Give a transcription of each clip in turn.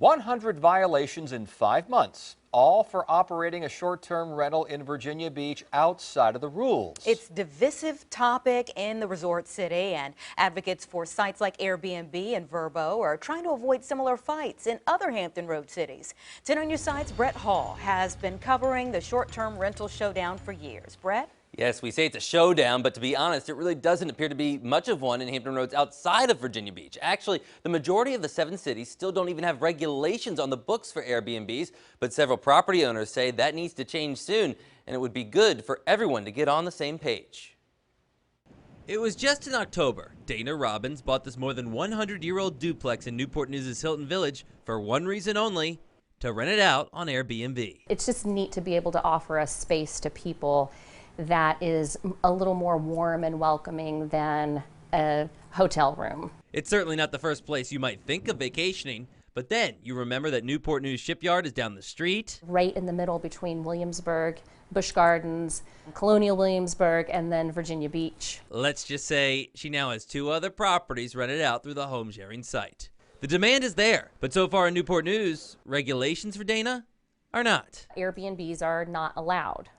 100 violations in 5 months, all for operating a short-term rental in Virginia Beach outside of the rules. It's a divisive topic in the resort city, and advocates for sites like Airbnb and Vrbo are trying to avoid similar fights in other Hampton Road cities. 10 on your side's Brett Hall has been covering the short-term rental showdown for years. Brett? Yes, we say it's a showdown, but to be honest, it really doesn't appear to be much of one in Hampton Roads outside of Virginia Beach. Actually, the majority of the 7 cities still don't even have regulations on the books for Airbnbs, but several property owners say that needs to change soon, and it would be good for everyone to get on the same page. It was just in October. Dana Robbins bought this more than 100-year-old duplex in Newport News' Hilton Village for one reason only: to rent it out on Airbnb. It's just neat to be able to offer a space to people that is a little more warm and welcoming than a hotel room. It's certainly not the first place you might think of vacationing, but then you remember that Newport News Shipyard is down the street. Right in the middle between Williamsburg, Busch Gardens, Colonial Williamsburg, and then Virginia Beach. Let's just say she now has 2 other properties rented out through the home sharing site. The demand is there, but so far in Newport News, regulations for Dana are not. Airbnbs are not allowed.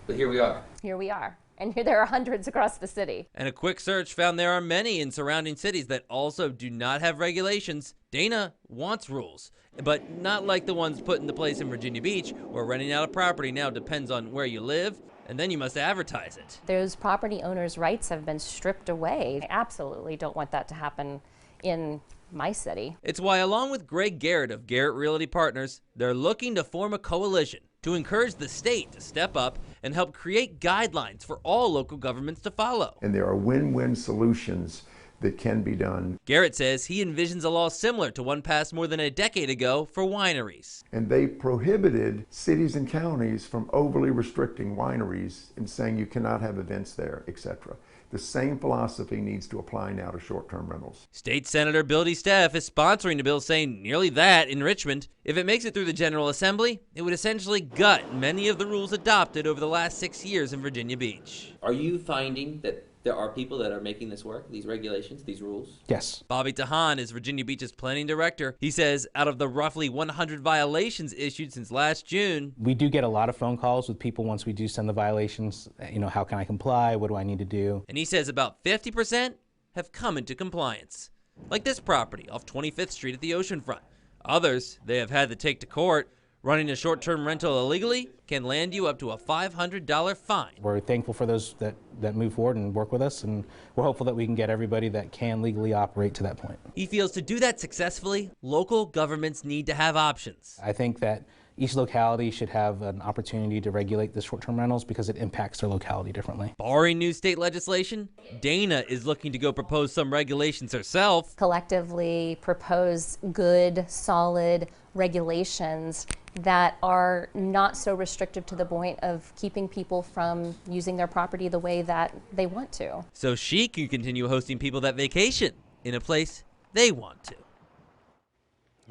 But here we are. Here we are. And here there are hundreds across the city. And a quick search found there are many in surrounding cities that also do not have regulations. Dana wants rules, but not like the ones put into place in Virginia Beach, where renting out a property now depends on where you live, and then you must advertise it. Those property owners' rights have been stripped away. I absolutely don't want that to happen in my city. It's why, along with Greg Garrett of Garrett Realty Partners, they're looking to form a coalition to encourage the state to step up and help create guidelines for all local governments to follow. And there are win-win solutions that can be done. Garrett says he envisions a law similar to one passed more than a decade ago for wineries. And they prohibited cities and counties from overly restricting wineries and saying you cannot have events there, etc. The same philosophy needs to apply now to short-term rentals. State Senator Bill DeSteff is sponsoring a bill saying nearly that in Richmond. If it makes it through the General Assembly, it would essentially gut many of the rules adopted over the last 6 years in Virginia Beach. Are you finding that there are people that are making this work, these regulations, these rules? Yes. Bobby Tahan is Virginia Beach's planning director. He says out of the roughly 100 violations issued since last June, We do get a lot of phone calls with people once we do send the violations. How can I comply? What do I need to do? and he says about 50% have come into compliance. Like this property off 25th Street at the oceanfront. Others they have had to take to court. Running a short-term rental illegally can land you up to a $500 fine. We're thankful for those that move forward and work with us, and we're hopeful that we can get everybody that can legally operate to that point. He feels to do that successfully, local governments need to have options. I think that each locality should have an opportunity to regulate the short-term rentals because it impacts their locality differently. Barring new state legislation, Dana is looking to go propose some regulations herself. Collectively propose good, solid regulations that are not so restrictive to the point of keeping people from using their property the way that they want to. So she can continue hosting people that vacation in a place they want to.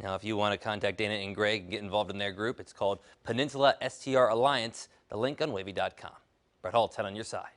Now, if you want to contact Dana and Greg and get involved in their group, it's called Peninsula STR Alliance. The link on WAVY.com. Brett Hall, 10 on your side.